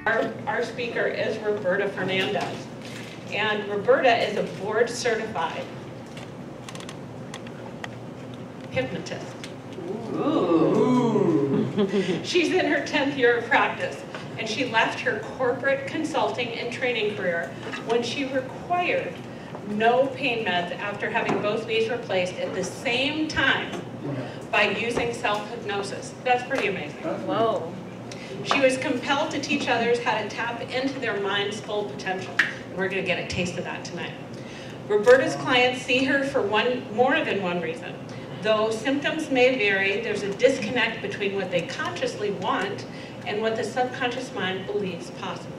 Our speaker is Roberta Fernandez, and Roberta is a board certified hypnotist. Ooh. She's in her 10th year of practice, and she left her corporate consulting and training career when she required no pain meds after having both knees replaced at the same time by using self-hypnosis. That's pretty amazing. Whoa. She was compelled to teach others how to tap into their mind's full potential. And we're going to get a taste of that tonight. Roberta's clients see her for more than one reason. Though symptoms may vary, there's a disconnect between what they consciously want and what the subconscious mind believes possible.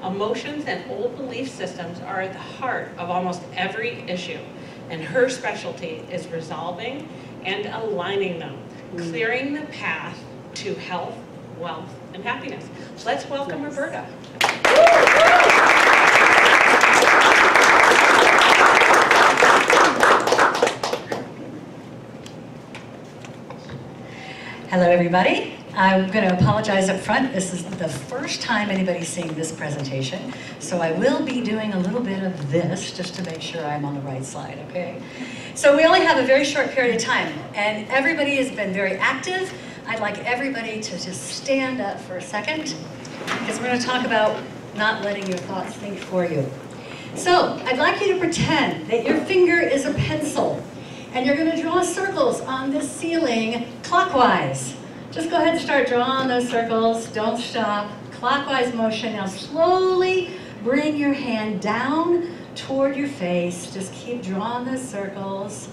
Emotions and old belief systems are at the heart of almost every issue, and her specialty is resolving and aligning them, clearing the path to health, wealth, and happiness. Let's welcome Roberta. Hello, everybody. I'm going to apologize up front. This is the first time anybody's seeing this presentation, so I will be doing a little bit of this just to make sure I'm on the right side, okay? So we only have a very short period of time, and everybody has been very active. I'd like everybody to just stand up for a second, because we're going to talk about not letting your thoughts think for you. So I'd like you to pretend that your finger is a pencil, and you're going to draw circles on this ceiling clockwise. Just go ahead and start drawing those circles. Don't stop. Clockwise motion. Now slowly bring your hand down toward your face. Just keep drawing those circles.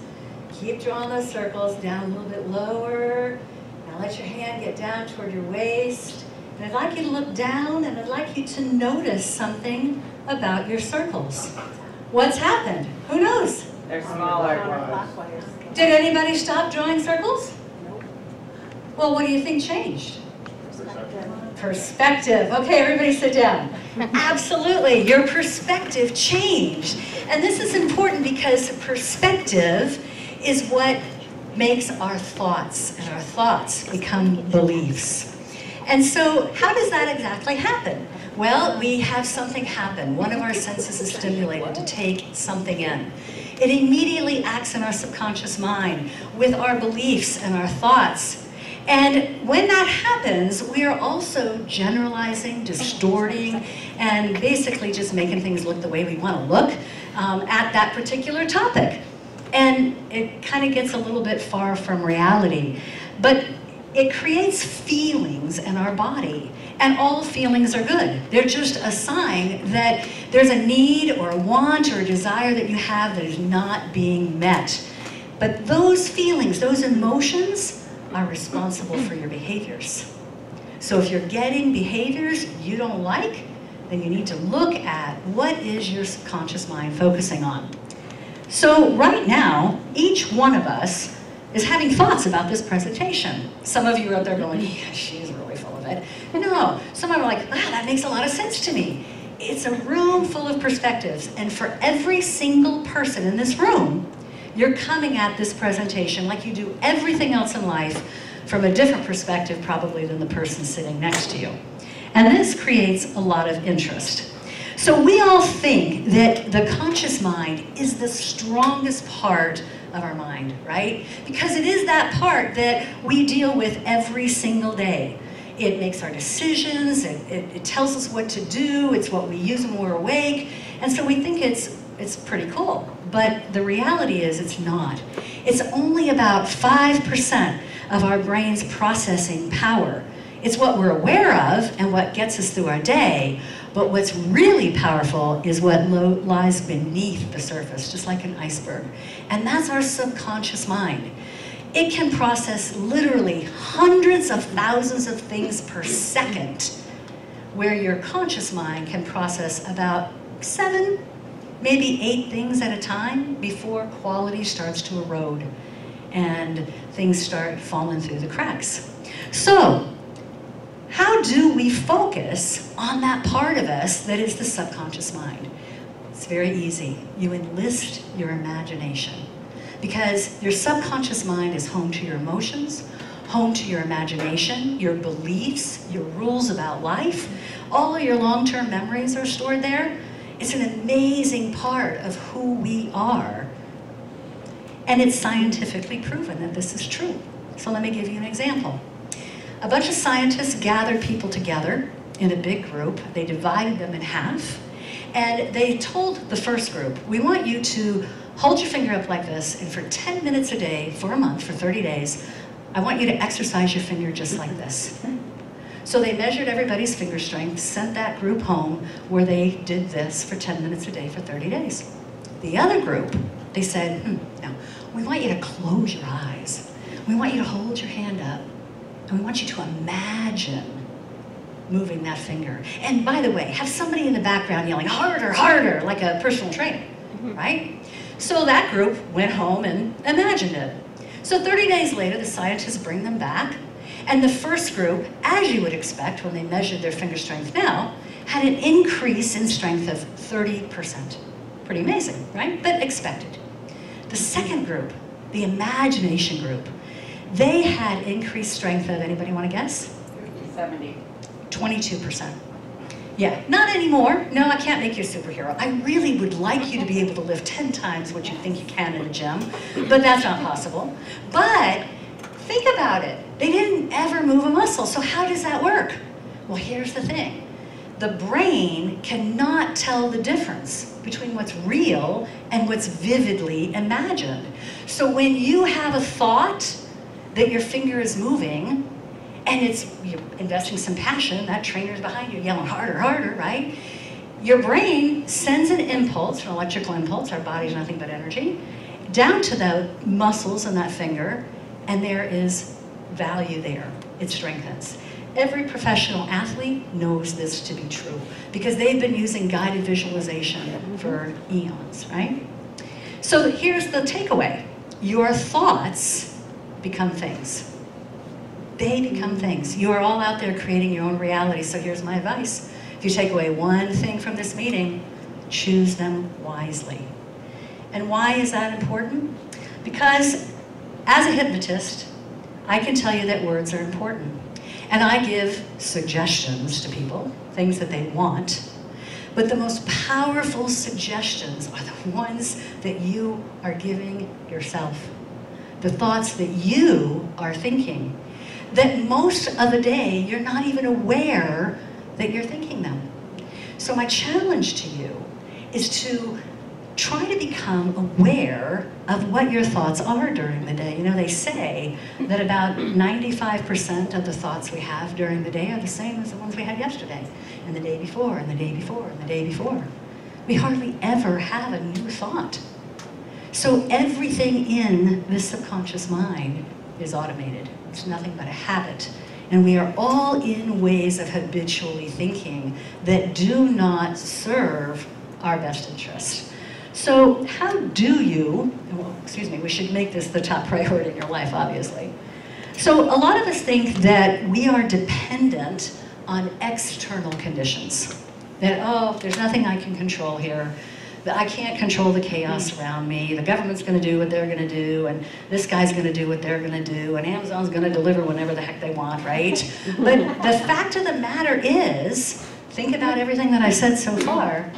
Keep drawing those circles down a little bit lower. Now let your hand get down toward your waist. And I'd like you to look down, and I'd like you to notice something about your circles. What's happened? Who knows? They're smaller. Did anybody stop drawing circles? Well, what do you think changed? Perspective. Okay, everybody sit down. Absolutely, your perspective changed. And this is important because perspective is what makes our thoughts, and our thoughts become beliefs. And so how does that exactly happen? Well, we have something happen. One of our senses is stimulated to take something in. It immediately acts in our subconscious mind with our beliefs and our thoughts. And when that happens, we are also generalizing, distorting, and basically just making things look the way we want to look at that particular topic. And it kind of gets a little bit far from reality. But it creates feelings in our body, and all feelings are good. They're just a sign that there's a need or a want or a desire that you have that is not being met. But those feelings, those emotions, are responsible for your behaviors. So if you're getting behaviors you don't like, then you need to look at what is your subconscious mind focusing on. So right now, each one of us is having thoughts about this presentation. Some of you are out there going, yeah, she's really full of it. No, some are like, ah, that makes a lot of sense to me. It's a room full of perspectives, and for every single person in this room, you're coming at this presentation like you do everything else in life from a different perspective probably than the person sitting next to you. And this creates a lot of interest. So we all think that the conscious mind is the strongest part of our mind, right? Because it is that part that we deal with every single day. It makes our decisions, it tells us what to do, it's what we use when we're awake, and so we think it's pretty cool. But the reality is it's not. It's only about 5% of our brain's processing power. It's what we're aware of and what gets us through our day, but what's really powerful is what lies beneath the surface, just like an iceberg. And that's our subconscious mind. It can process literally hundreds of thousands of things per second, where your conscious mind can process about 7, maybe 8 things at a time before quality starts to erode and things start falling through the cracks. So, how do we focus on that part of us that is the subconscious mind? It's very easy. You enlist your imagination, because your subconscious mind is home to your emotions, home to your imagination, your beliefs, your rules about life. All of your long-term memories are stored there. It's an amazing part of who we are. And it's scientifically proven that this is true. So let me give you an example. A bunch of scientists gathered people together in a big group. They divided them in half. And they told the first group, we want you to hold your finger up like this, and for 10 minutes a day, for a month, for 30 days, I want you to exercise your finger just like this. So they measured everybody's finger strength, sent that group home where they did this for 10 minutes a day for 30 days. The other group, they said, no, we want you to close your eyes. We want you to hold your hand up, and we want you to imagine moving that finger. And by the way, have somebody in the background yelling, harder, harder, like a personal trainer, right? So that group went home and imagined it. So 30 days later, the scientists bring them back, and the first group, as you would expect when they measured their finger strength now, had an increase in strength of 30%. Pretty amazing, right? But expected. The second group, the imagination group, they had increased strength of, anybody want to guess? 70. 22%. Yeah, not anymore. No, I can't make you a superhero. I really would like you to be able to lift 10 times what you think you can in a gym, but that's not possible. But think about it. They didn't ever move a muscle, so how does that work? Well, here's the thing. The brain cannot tell the difference between what's real and what's vividly imagined. So when you have a thought that your finger is moving, and you're investing some passion, that trainer's behind you yelling harder, harder, right? Your brain sends an impulse, an electrical impulse, our body's nothing but energy, down to the muscles in that finger, and there is value there. It strengthens. Every professional athlete knows this to be true because they've been using guided visualization for eons, right? So here's the takeaway. Your thoughts become things. They become things. You are all out there creating your own reality, so here's my advice. If you take away one thing from this meeting, choose them wisely. And why is that important? Because as a hypnotist, I can tell you that words are important. And I give suggestions to people, things that they want. But the most powerful suggestions are the ones that you are giving yourself. The thoughts that you are thinking. That most of the day, you're not even aware that you're thinking them. So my challenge to you is to try to become aware of what your thoughts are during the day. You know, they say that about 95% of the thoughts we have during the day are the same as the ones we had yesterday, and the day before, and the day before, and the day before. We hardly ever have a new thought. So everything in this subconscious mind is automated. It's nothing but a habit. And we are all in ways of habitually thinking that do not serve our best interest. So how do you, well, excuse me, we should make this the top priority in your life, obviously. So a lot of us think that we are dependent on external conditions. That, oh, there's nothing I can control here. That I can't control the chaos around me. The government's going to do what they're going to do, and this guy's going to do what they're going to do, and Amazon's going to deliver whenever the heck they want, right? But the fact of the matter is, think about everything that I said so far,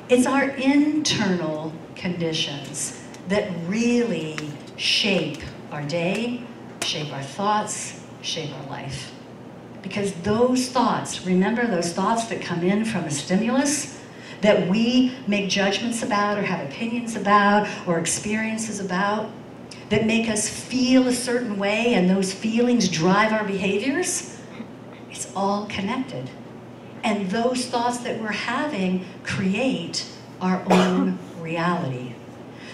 it's our internal conditions that really shape our day, shape our thoughts, shape our life. Because those thoughts, remember those thoughts that come in from a stimulus, that we make judgments about or have opinions about or experiences about, that make us feel a certain way and those feelings drive our behaviors, it's all connected. And those thoughts that we're having create our own reality.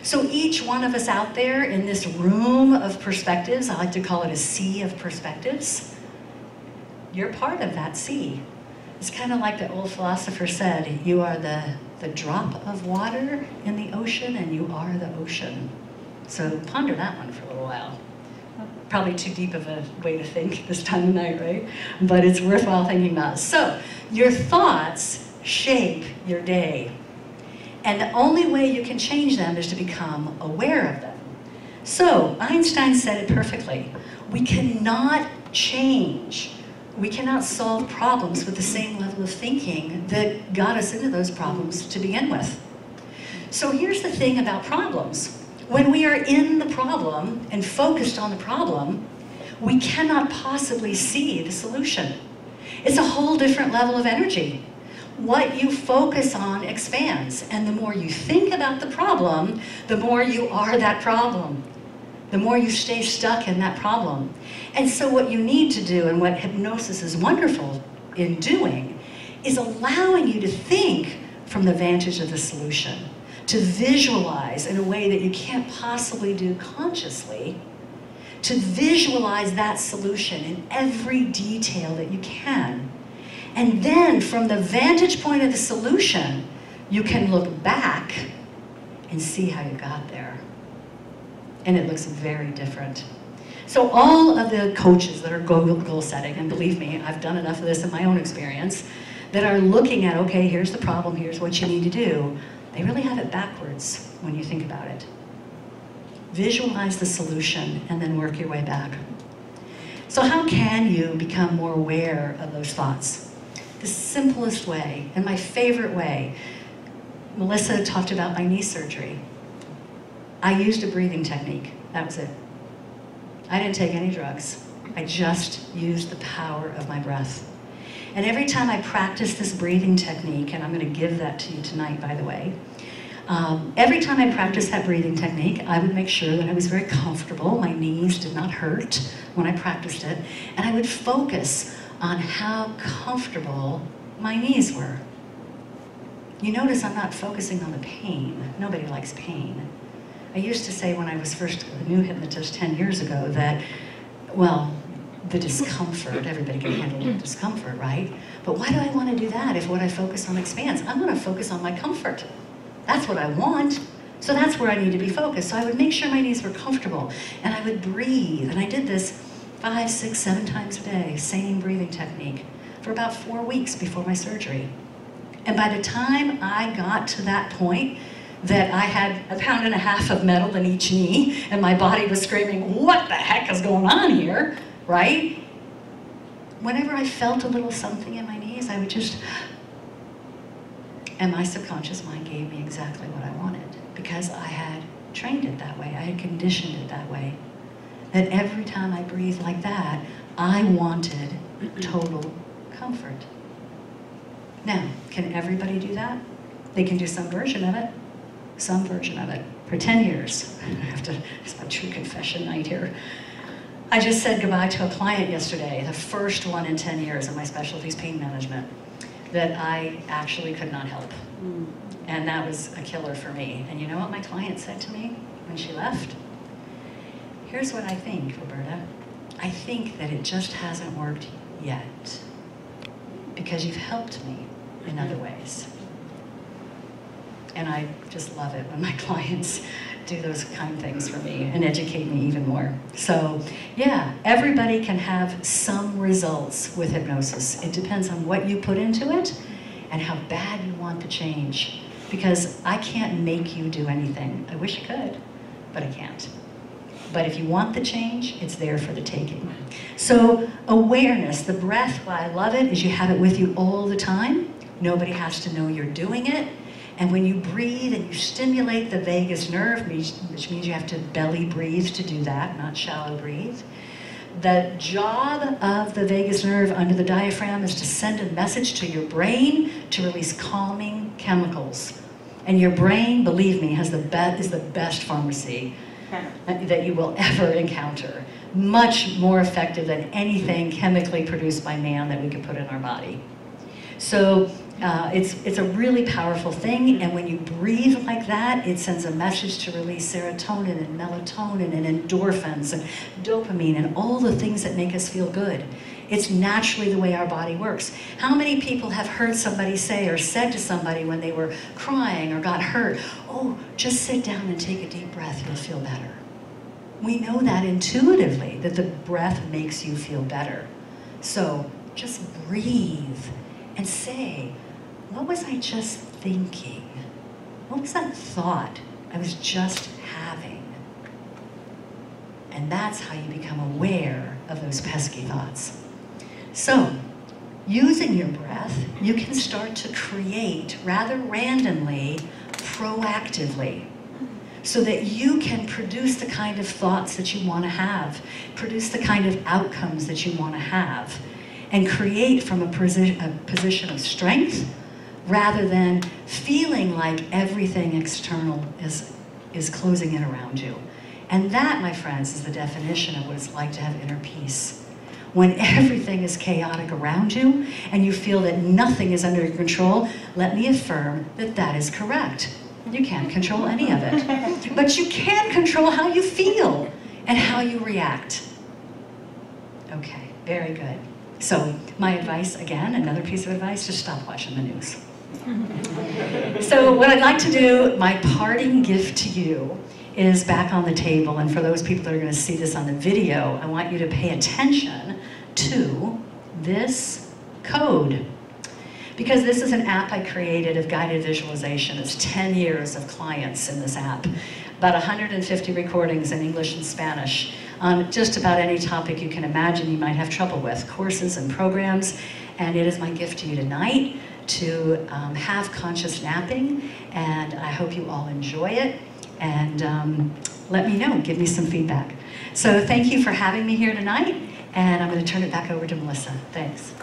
So each one of us out there in this room of perspectives, I like to call it a sea of perspectives, you're part of that sea. It's kind of like the old philosopher said, you are the drop of water in the ocean and you are the ocean. So ponder that one for a little while. Probably too deep of a way to think this time of night, right? But it's worthwhile thinking about. So your thoughts shape your day. And the only way you can change them is to become aware of them. So Einstein said it perfectly. We cannot change. We cannot solve problems with the same level of thinking that got us into those problems to begin with. So here's the thing about problems. When we are in the problem and focused on the problem, we cannot possibly see the solution. It's a whole different level of energy. What you focus on expands, and the more you think about the problem, the more you are that problem. The more you stay stuck in that problem. And so what you need to do, and what hypnosis is wonderful in doing, is allowing you to think from the vantage of the solution, to visualize in a way that you can't possibly do consciously, to visualize that solution in every detail that you can. And then from the vantage point of the solution, you can look back and see how you got there. And it looks very different. So all of the coaches that are goal setting, and believe me, I've done enough of this in my own experience, that are looking at, okay, here's the problem, here's what you need to do, they really have it backwards when you think about it. Visualize the solution and then work your way back. So how can you become more aware of those thoughts? The simplest way, and my favorite way, Melissa talked about my knee surgery. I used a breathing technique, that was it. I didn't take any drugs. I just used the power of my breath. And every time I practiced this breathing technique, and I'm going to give that to you tonight, by the way, every time I practiced that breathing technique, I would make sure that I was very comfortable. My knees did not hurt when I practiced it. And I would focus on how comfortable my knees were. You notice I'm not focusing on the pain. Nobody likes pain. I used to say when I was first a new hypnotist 10 years ago that, well, the discomfort, everybody can handle the discomfort, right? But why do I want to do that if what I focus on expands? I want to focus on my comfort. That's what I want. So that's where I need to be focused. So I would make sure my knees were comfortable, and I would breathe. And I did this 5, 6, 7 times a day, same breathing technique, for about 4 weeks before my surgery. And by the time I got to that point, that I had 1.5 pounds of metal in each knee, and my body was screaming, what the heck is going on here, right? Whenever I felt a little something in my knees, I would just, and my subconscious mind gave me exactly what I wanted, because I had trained it that way, I had conditioned it that way. That every time I breathed like that, I wanted total comfort. Now, can everybody do that? They can do some version of it. Some version of it, for 10 years. It's my true confession night here. I just said goodbye to a client yesterday, the first one in 10 years of my specialty is pain management, that I actually could not help. And that was a killer for me. And you know what my client said to me when she left? Here's what I think, Roberta. I think that it just hasn't worked yet, because you've helped me in other ways. And I just love it when my clients do those kind of things for me and educate me even more. So yeah, everybody can have some results with hypnosis. It depends on what you put into it and how bad you want the change. Because I can't make you do anything. I wish I could, but I can't. But if you want the change, it's there for the taking. So awareness, the breath, why I love it is you have it with you all the time. Nobody has to know you're doing it. And when you breathe and you stimulate the vagus nerve, which means you have to belly breathe to do that, not shallow breathe. The job of the vagus nerve under the diaphragm is to send a message to your brain to release calming chemicals. And your brain, believe me, is the best pharmacy that you will ever encounter. Much more effective than anything chemically produced by man that we could put in our body. So it's a really powerful thing, and when you breathe like that, it sends a message to release serotonin and melatonin and endorphins and dopamine and all the things that make us feel good. It's naturally the way our body works. How many people have heard somebody say or said to somebody when they were crying or got hurt, oh, just sit down and take a deep breath, you'll feel better. We know that intuitively, that the breath makes you feel better. So just breathe and say, what was I just thinking? What was that thought I was just having? And that's how you become aware of those pesky thoughts. So, using your breath, you can start to create, rather randomly, proactively, so that you can produce the kind of thoughts that you want to have, produce the kind of outcomes that you want to have, and create from a position of strength, rather than feeling like everything external is closing in around you. And that, my friends, is the definition of what it's like to have inner peace. When everything is chaotic around you and you feel that nothing is under your control, let me affirm that that is correct. You can't control any of it. But you can control how you feel and how you react. Okay, very good. So my advice, again, another piece of advice, just stop watching the news. So what I'd like to do, my parting gift to you, is back on the table, and for those people that are going to see this on the video, I want you to pay attention to this code. Because this is an app I created of guided visualization. It's 10 years of clients in this app. About 150 recordings in English and Spanish on just about any topic you can imagine you might have trouble with, courses and programs. And it is my gift to you tonight to have conscious napping, and I hope you all enjoy it. And let me know, give me some feedback. So thank you for having me here tonight, and I'm going to turn it back over to Melissa. Thanks.